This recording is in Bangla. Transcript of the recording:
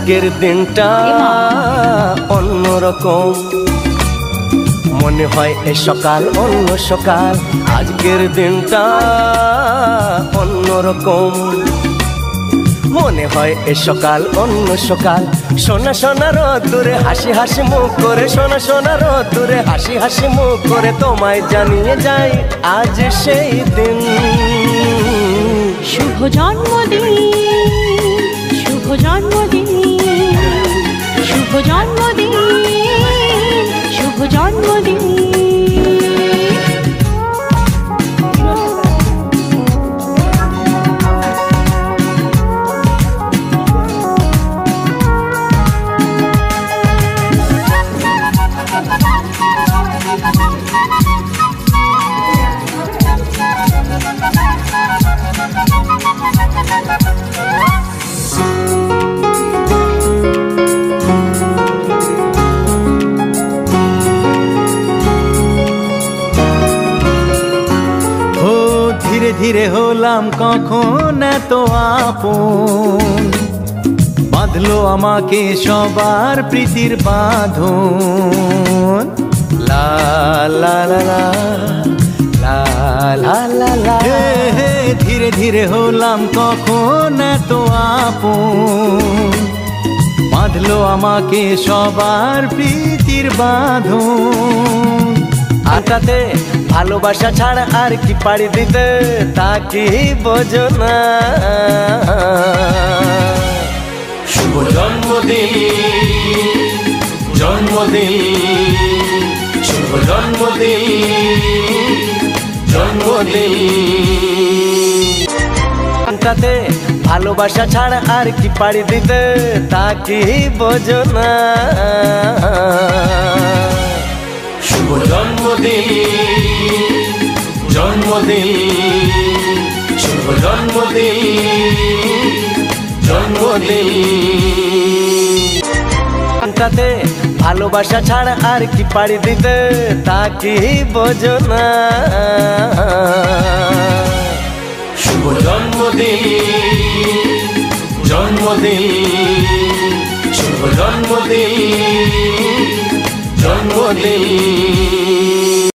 আজকের দিনটা অন্যরকম মনে হয় এ সকাল অন্য সকাল আজকের দিনটা অন্যরকম মনে হয় এ সকাল অন্য সকাল সোনা সোনা রোদ্দুরে হাসি হাসি মুখ করে সোনা সোনা রোদ্দুরে হাসি হাসি মুখ করে তোমায় জানিয়ে যাই আজ সেই দিন শুভ জন্মদিন শুভ জন্মদিন শুভ জন্মদিন শুভ জন্মদিন ধীরে ধীরে হলাম কখন এত আপন বাঁধলো আমাকে সবার প্রীতির বাঁধন লা লা লা লা লা লা লা লা ধীরে ধীরে হলাম কখন এত আপন বাঁধলো আমাকে সবার প্রীতির বাঁধন আটাতে ভালোবাসা ছাড়া আর কি পাড়ি দিতে তা কি বোঝো না শুভ জন্মদিন জন্মদিন শুভ জন্মদিন জন্মদিন আটাতে ভালোবাসা ছাড়া আর কি পাড়ি দিতে তা কি বোঝো না শুভ জন্মদিন জন্মদিন শুভ জন্মদিন জন্মদিন তাতে ভালোবাসা ছাড়া আর কি পাড়ি দিতে তা কি বোঝো না শুভ জন্মদিন জন্মদিন শুভ জন্মদিন জন্মদিন